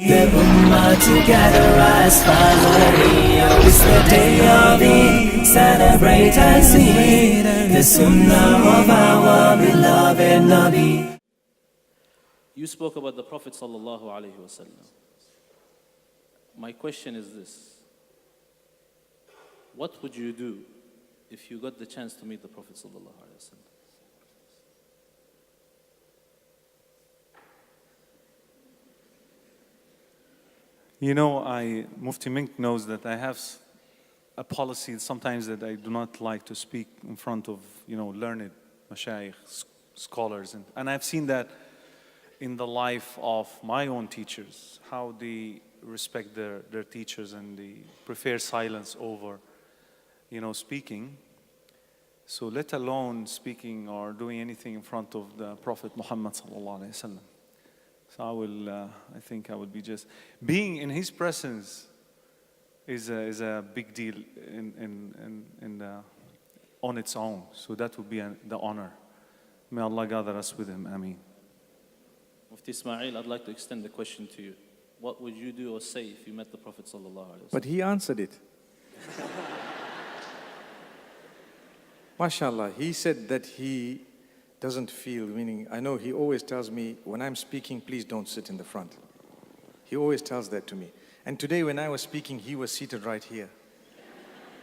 The Ummah together as family. It's the day of Eid, celebrate and sing the Sunnah of our beloved Nabi. You spoke about the Prophet sallallahu alaihi wasallam. My question is this: what would you do if you got the chance to meet the Prophet sallallahu alaihi wasallam? You know, Mufti Menk knows that I have a policy sometimes that I do not like to speak in front of, learned mashayikh, scholars. And I've seen that in the life of my own teachers, how they respect their teachers and they prefer silence over, speaking. So let alone speaking or doing anything in front of the Prophet Muhammad sallallahu alaihi wasallam. So I think I would be just being in his presence is a big deal on its own. So that would be the honor. May Allah gather us with him. Ameen. Mufti Ismail, I'd like to extend the question to you. What would you do or say if you met the Prophet sallallahu alaihi wasallam? But he answered it. MashaAllah, he said that he doesn't feel, meaning, I know he always tells me, when I'm speaking, please don't sit in the front. He always tells that to me. And today when I was speaking, he was seated right here.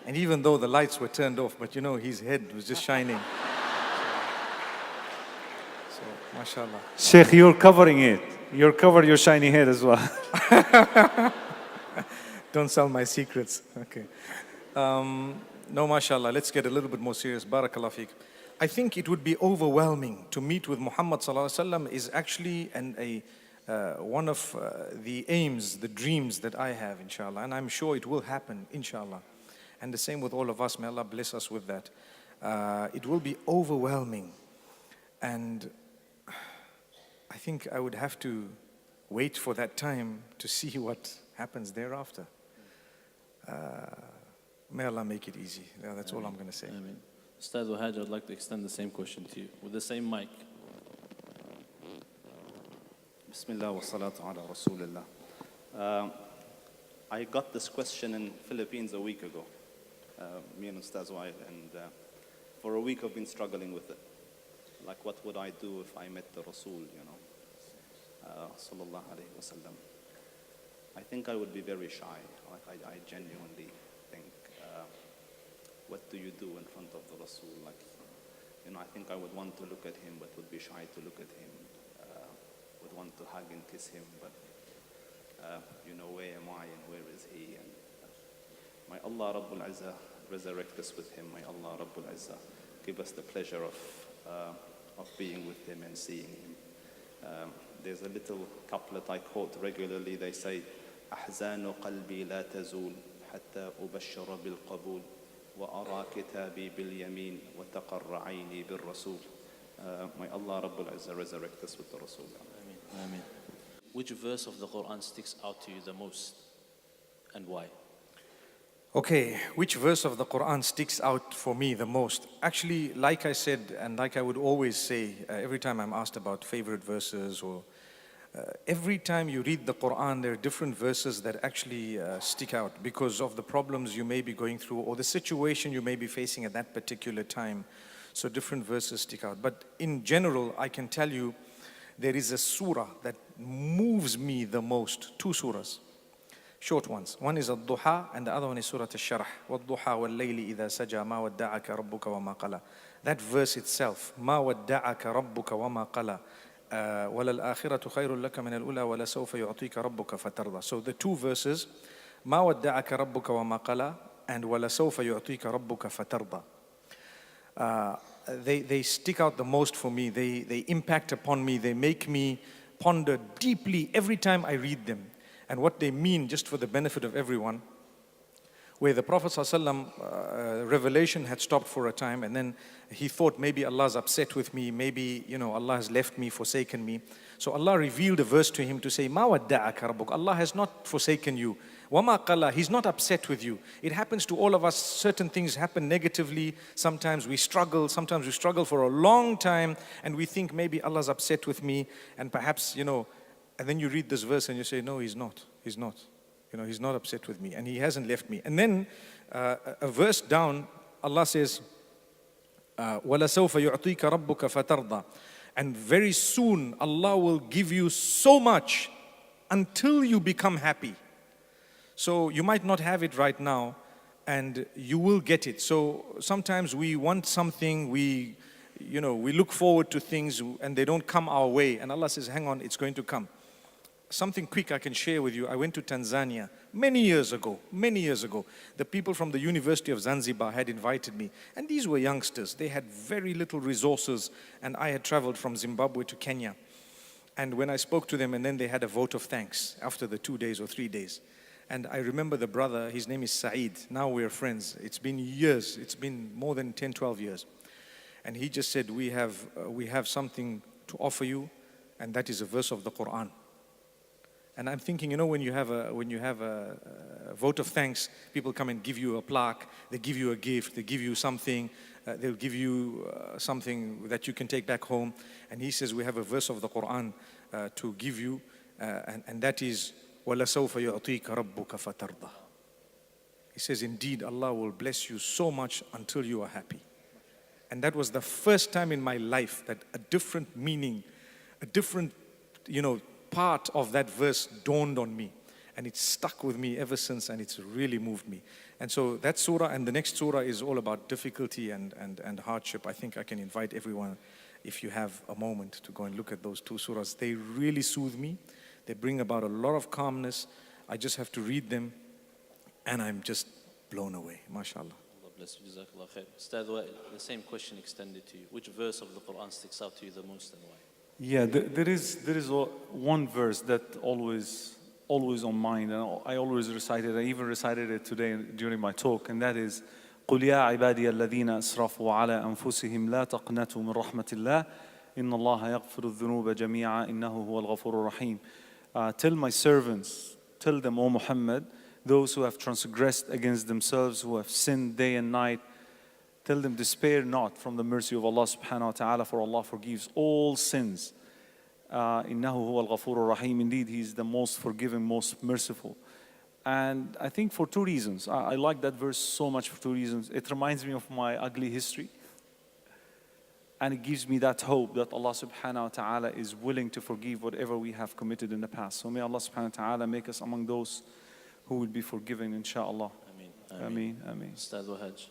And even though the lights were turned off, but his head was just shining. So, mashallah. Sheikh, you're covering it. You're covering your shiny head as well. Don't sell my secrets. Okay. No, mashallah, let's get a little bit more serious. Barakallah feek. I think it would be overwhelming to meet with Muhammad sallallahu alaihi wasallam is actually one of the aims, the dreams that I have, inshallah. And I'm sure it will happen, inshallah. And the same with all of us. May Allah bless us with that. It will be overwhelming. And I think I would have to wait for that time to see what happens thereafter. May Allah make it easy. Yeah, that's all I'm going to say. Ameen. Ustadh Wahaj, I'd like to extend the same question to you with the same mic. Bismillah wa salatu ala Rasulullah. I got this question in Philippines a week ago, me and Ustadh Wael, and for a week I've been struggling with it. Like, what would I do if I met the Rasul, sallallahu alayhi wa sallam. I think I would be very shy. Like, I genuinely think, what do you do in front of the Rasul? Like, I think I would want to look at him, but would be shy to look at him. Would want to hug and kiss him, but where am I and where is he? And may Allah Rabbul Izzah resurrect us with him. May Allah Rabbul Izzah give us the pleasure of being with him and seeing him. There's a little couplet I quote regularly. They say, أحزان قلبي لا تزول حتى أبشر بالقبول وأرى كتابي باليمين وتقر عيني بالرسول. May Allah Rabbul Izzah resurrect us with the Rasul. Ameen. Ameen. Which verse of the Quran sticks out to you the most and why? Okay, which verse of the Quran sticks out for me the most? Actually, like I said, and like I would always say, every time I'm asked about favorite verses, or every time you read the Quran, there are different verses that actually stick out because of the problems you may be going through or the situation you may be facing at that particular time. So different verses stick out. But in general, I can tell you, there is a surah that moves me the most. Two surahs, short ones. One is Al-Duha and the other one is Surah Al-Sharh. وَالضُّحَى وَاللَّيْلِ إِذَا سَجَى مَا وَدَّعَكَ رَبُّكَ وَمَا قَلَى. That verse itself, مَا وَدَّعَكَ رَبُّكَ وَمَا قَلَى وَلَلْآخِرَةُ خَيْرٌ لَكَ مِنَ الْأُولَى وَلَسَوْفَ يُعْطِيكَ رَبُّكَ فَتَرْضَى. So the two verses, مَا وَدَّعَكَ رَبُّكَ وَمَا قَلَى and وَلَسَوْفَ يُعْطِيكَ رَبُّكَ فَتَرْضَى. They stick out the most for me. They impact upon me. They make me ponder deeply every time I read them. And what they mean, just for the benefit of everyone, where the Prophet ﷺ, revelation had stopped for a time, and then he thought maybe Allah's upset with me, maybe Allah has left me, forsaken me. So Allah revealed a verse to him to say, مَا وَدَّعَكَ رَبُّكَ. Allah has not forsaken you. وَمَا قَلَى. He's not upset with you. It happens to all of us. Certain things happen negatively. Sometimes we struggle for a long time, and we think maybe Allah's upset with me, and perhaps, And then you read this verse and you say, no, he's not. He's not. You know, he's not upset with me and he hasn't left me. And then a verse down, Allah says, وَلَسَوْفَ يُعْطِيكَ رَبُّكَ فَتَرْضَى. And very soon Allah will give you so much until you become happy. So you might not have it right now and you will get it. So sometimes we want something, we look forward to things and they don't come our way. And Allah says, hang on, it's going to come. Something quick I can share with you. I went to Tanzania many years ago. The people from the University of Zanzibar had invited me. And these were youngsters. They had very little resources. And I had traveled from Zimbabwe to Kenya. And when I spoke to them, and then they had a vote of thanks after the 2 days or 3 days. And I remember the brother, his name is Saeed. Now we're friends. It's been years. It's been more than 10, 12 years. And he just said, we have something to offer you. And that is a verse of the Quran. And I'm thinking, when you have a vote of thanks, people come and give you a plaque, they give you a gift, they give you something, they'll give you something that you can take back home. And he says, we have a verse of the Quran to give you, and that is, وَلَسَوْفَ يُعْطِيكَ رَبُّكَ فَتَرْضَى. He says, indeed, Allah will bless you so much until you are happy. And that was the first time in my life that a different meaning, a different, part of that verse dawned on me. And it's stuck with me ever since, and it's really moved me. And so that surah and the next surah is all about difficulty and hardship. I think I can invite everyone, if you have a moment, to go and look at those two surahs. They really soothe me. They bring about a lot of calmness. I just have to read them, and I'm just blown away. MashaAllah. Allah bless you. Jazakallah khair. Ustadh Wael, the same question extended to you. Which verse of the Quran sticks out to you the most and why? Yeah, there is one verse that always on mind, and I always recite it. I even recited it today during my talk, and that is, قُلْ يَا عِبَادِيَ الَّذِينَ أَسْرَفُوا عَلَىٰ أَنفُسِهِمْ لَا تَقْنَطُوا مِنْ رَحْمَةِ اللَّهِ إِنَّ اللَّهَ يَغْفِرُ الذُّنُوبَ جَمِيعًا إِنَّهُ هُوَ الْغَفُورُ الرَّحِيمُ. Tell my servants, tell them, O Muhammad, those who have transgressed against themselves, who have sinned day and night, tell them, despair not from the mercy of Allah subhanahu wa ta'ala, for Allah forgives all sins. إِنَّهُ هُوَ الْغَفُورُ الرَّحِيمُ. Indeed, He is the most forgiving, most merciful. And I think for two reasons. I like that verse so much for two reasons. It reminds me of my ugly history. And it gives me that hope that Allah subhanahu wa ta'ala is willing to forgive whatever we have committed in the past. So may Allah subhanahu wa ta'ala make us among those who will be forgiven, inshaAllah. Ameen. Ameen. Ustadh Wahaj.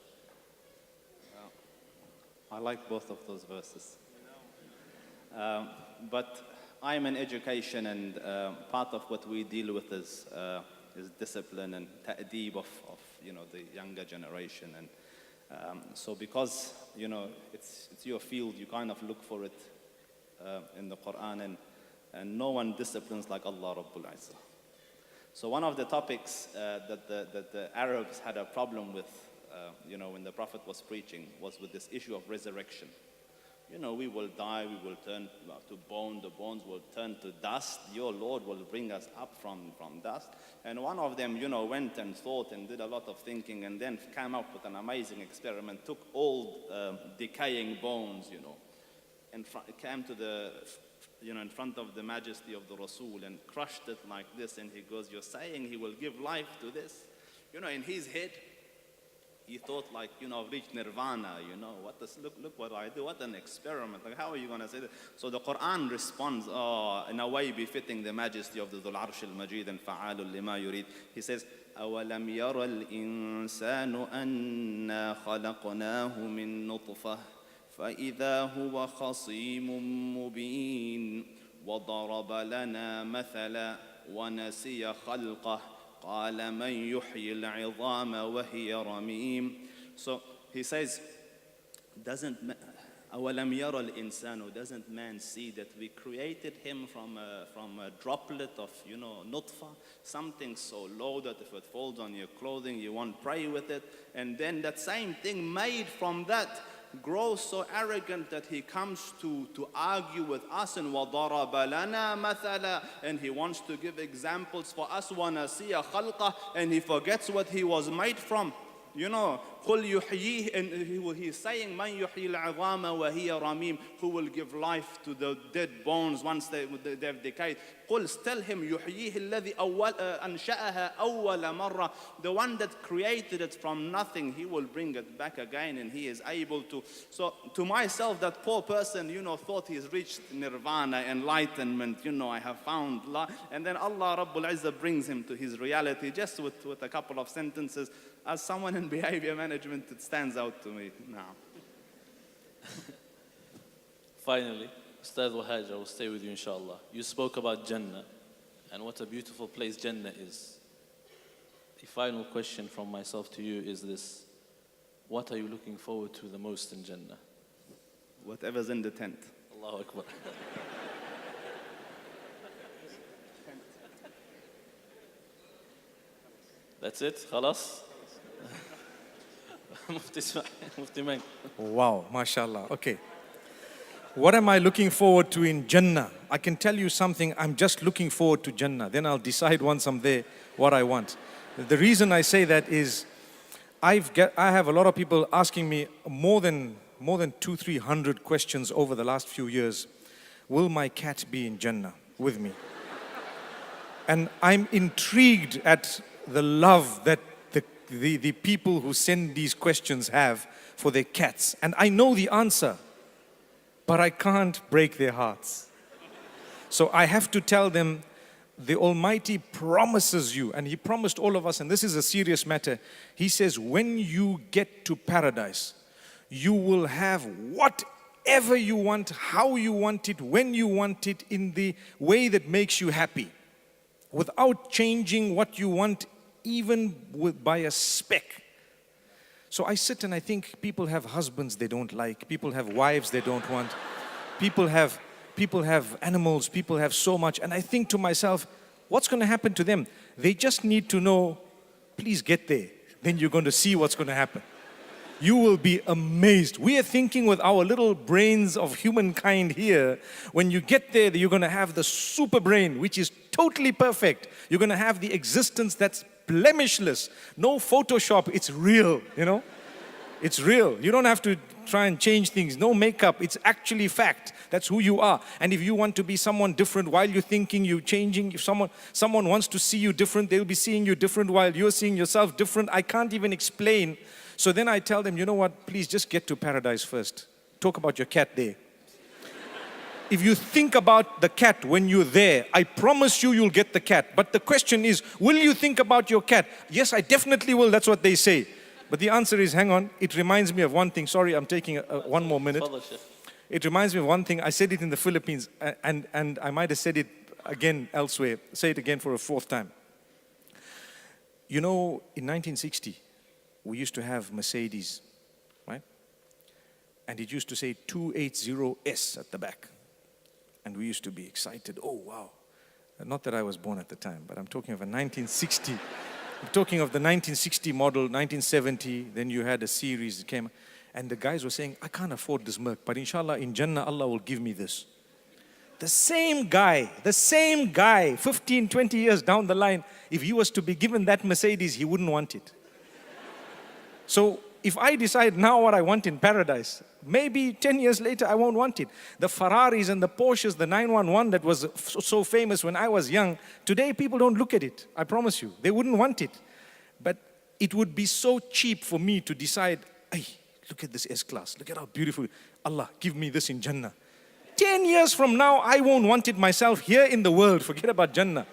I like both of those verses. But I'm in education, and part of what we deal with is discipline and ta'deeb of the younger generation. And so because it's your field, you kind of look for it in the Quran, and no one disciplines like Allah Rabbul Izzah. So one of the topics that the Arabs had a problem with, when the Prophet was preaching, was with this issue of resurrection. We will die, we will turn to bone, the bones will turn to dust. Your Lord will bring us up from dust. And one of them, went and thought and did a lot of thinking, and then came up with an amazing experiment, took old decaying bones, and came to in front of the majesty of the Rasul and crushed it like this. And he goes, you're saying He will give life to this? In his head, he thought I've reached nirvana, look what I do, what an experiment. Like, how are you going to say that? So the Quran responds, in a way befitting the majesty of the Dhul Arsh al-Majid and Fa'alul lima yurid. He says, أَوَلَمْ يَرَ الْإِنسَانُ أَنَّا خَلَقْنَاهُ مِن نُطْفَةٍ فَإِذَا هُوَ خَصِيمٌ مُبِينٌ وَضَرَبَ لَنَا مَثَلًا وَنَسِيَ خَلْقَهُ قال من يحيي العظام وهي رميم. So he says, أولم يرى الإنسان, doesn't man see that we created him from a droplet of nutfa, something so low that if it falls on your clothing you won't pray with it, and then that same thing made from that grows so arrogant that he comes to argue with us, and وَضَرَبَ لَنَا مَثَلًا, and he wants to give examples for us, وَنَسِيَ خَلْقَهُ, and he forgets what he was made from. You know, قُلْ يُحْيِيهِ, and he's saying, مَنْ يُحْيِي الْعِظَامَ وَهِيَ رَمِيمٌ, who will give life to the dead bones once they've decayed. قُلْ, tell him, يُحْيِيهِ الَّذِي أَنْشَأَهَا أَوَّلَ مَرَّةٍ, the one that created it from nothing, he will bring it back again, and he is able to. So to myself, that poor person, you know, thought he's reached nirvana, enlightenment, you know, I have found life. And then Allah Rabbul Izzah brings him to his reality just with a couple of sentences. As someone in behavior management, it stands out to me now. Finally, Ustadh Wahaj, I will stay with you inshallah. You spoke about Jannah and what a beautiful place Jannah is. The final question from myself to you is this: what are you looking forward to the most in Jannah? Whatever's in the tent. Allahu Akbar. That's it? Khalas? Mufti Menk. Wow, mashallah. Okay. What am I looking forward to in Jannah? I can tell you something, I'm just looking forward to Jannah. Then I'll decide once I'm there what I want. The reason I say that is I have a lot of people asking me more than 200-300 questions over the last few years. Will my cat be in Jannah with me? And I'm intrigued at the love that the people who send these questions have for their cats. And I know the answer, but I can't break their hearts. So I have to tell them, the Almighty promises you, and He promised all of us, and this is a serious matter. He says, when you get to paradise, you will have whatever you want, how you want it, when you want it, in the way that makes you happy, without changing what you want even by a speck. So I sit and I think people have husbands they don't like, people have wives they don't want, people have animals, people have so much, and I think to myself, what's going to happen to them? They just need to know, please get there, then you're going to see what's going to happen. You will be amazed. We are thinking with our little brains of humankind here, when you get there, you're going to have the super brain, which is totally perfect. You're going to have the existence that's blemishless. No Photoshop, it's real, you know. It's real. You don't have to try and change things. No makeup, it's actually fact. That's who you are. And if you want to be someone different while you're thinking, you're changing. If someone wants to see you different, they'll be seeing you different while you're seeing yourself different. I can't even explain. So then I tell them, you know what, please just get to paradise first. Talk about your cat there. If you think about the cat when you're there, I promise you'll get the cat. But the question is, will you think about your cat? Yes, I definitely will. That's what they say. But the answer is, hang on, it reminds me of one thing. Sorry, I'm taking one more minute. It reminds me of one thing. I said it in the Philippines, and I might have said it again elsewhere. Say it again for a fourth time. You know, in 1960, we used to have Mercedes, right? And it used to say 280S at the back. And we used to be excited. Oh, wow. Not that I was born at the time, but I'm talking of a 1960. I'm talking of the 1960 model, 1970. Then you had a series that came. And the guys were saying, I can't afford this Merc, but inshallah, in Jannah, Allah will give me this. The same guy, 15, 20 years down the line, if he was to be given that Mercedes, he wouldn't want it. So if I decide now what I want in paradise, maybe 10 years later I won't want it. The Ferraris and the Porsches, the 911 that was so famous when I was young, today people don't look at it, I promise you. They wouldn't want it. But it would be so cheap for me to decide, hey, look at this S-Class, look at how beautiful. Allah, give me this in Jannah. 10 years from now, I won't want it myself here in the world. Forget about Jannah.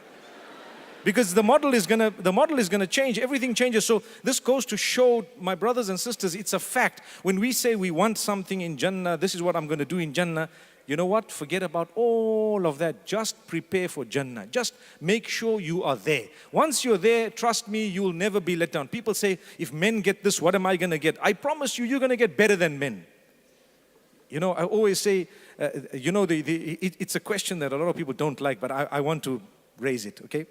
Because the model is gonna change, everything changes. So this goes to show, my brothers and sisters, it's a fact. When we say we want something in Jannah, this is what I'm gonna do in Jannah, you know what? Forget about all of that. Just prepare for Jannah. Just make sure you are there. Once you're there, trust me, you'll never be let down. People say, if men get this, what am I gonna get? I promise you, you're gonna get better than men. You know, I always say, it's a question that a lot of people don't like, but I want to raise it, okay?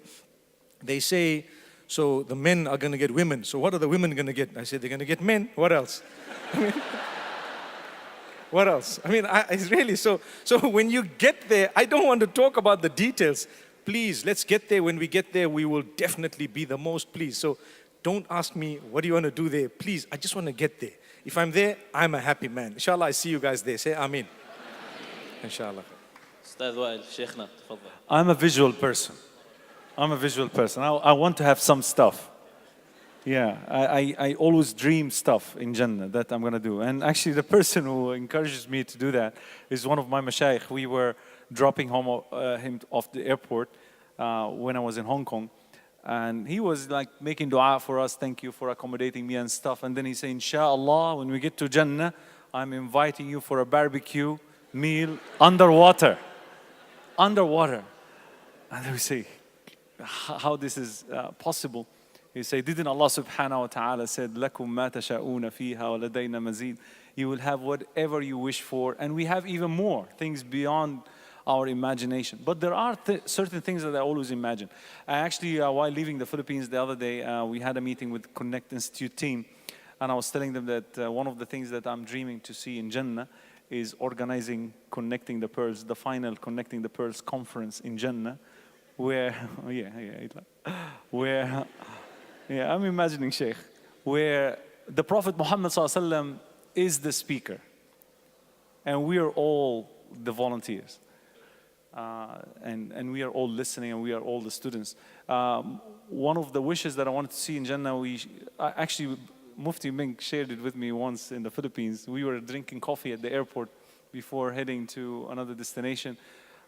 They say, so the men are going to get women. So what are the women going to get? I say, they're going to get men. What else? What else? It's really so when you get there, I don't want to talk about the details. Please, let's get there. When we get there, we will definitely be the most pleased. So don't ask me, what do you want to do there? Please, I just want to get there. If I'm there, I'm a happy man. Inshallah, I see you guys there. Say Ameen. Inshallah. Ustadh Wael, Sheikhna, تفضل. I'm a visual person. I want to have some stuff. Yeah, I always dream stuff in Jannah that I'm going to do. And actually the person who encourages me to do that is one of my mashayikh. We were dropping him off the airport when I was in Hong Kong. And he was like making dua for us, thank you for accommodating me and stuff. And then he said, Inshallah, when we get to Jannah, I'm inviting you for a barbecue meal underwater. Underwater. And then we say, how this is possible? He said, didn't Allah subhanahu wa ta'ala said, لَكُمْ مَا تَشَاءُونَ فِيهَا وَلَدَيْنَا مَزِيدٌ. You will have whatever you wish for. And we have even more things beyond our imagination. But there are certain things that I always imagine. I actually, while leaving the Philippines the other day, we had a meeting with Connect Institute team. And I was telling them that one of the things that I'm dreaming to see in Jannah is organizing Connecting the Pearls, the final Connecting the Pearls conference in Jannah, where, I'm imagining, Sheikh, where the Prophet Muhammad ﷺ is the speaker, and we are all the volunteers. And we are all listening, and we are all the students. One of the wishes that I wanted to see in Jannah, actually, Mufti Menk shared it with me once in the Philippines. We were drinking coffee at the airport before heading to another destination.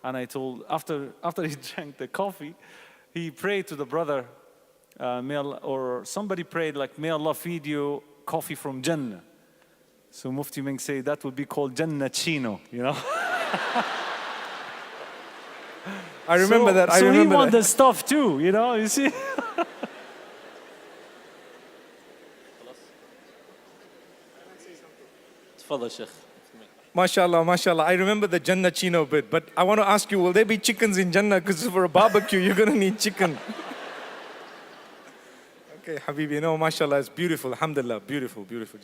And I told, after he drank the coffee, he prayed to the brother, or somebody prayed like, may Allah feed you coffee from Jannah. So Mufti Menk said that would be called Jannah Chino, you know. I remember that. So he wanted the stuff too, you know, you see. تفضل شيخ. MashaAllah, MashaAllah. I remember the Jannah Chino bit, but I want to ask you, will there be chickens in Jannah? Because for a barbecue, you're going to need chicken. Okay, Habibi, no, MashaAllah, it's beautiful. Alhamdulillah, beautiful, beautiful.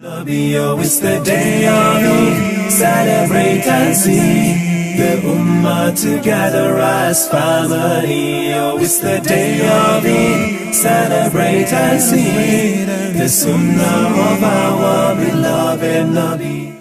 Nabi, oh, it's the day of Eid. Celebrate and see the Ummah together as family. Oh, it's the day of Eid. Celebrate and see the Sunnah of our beloved Nabi.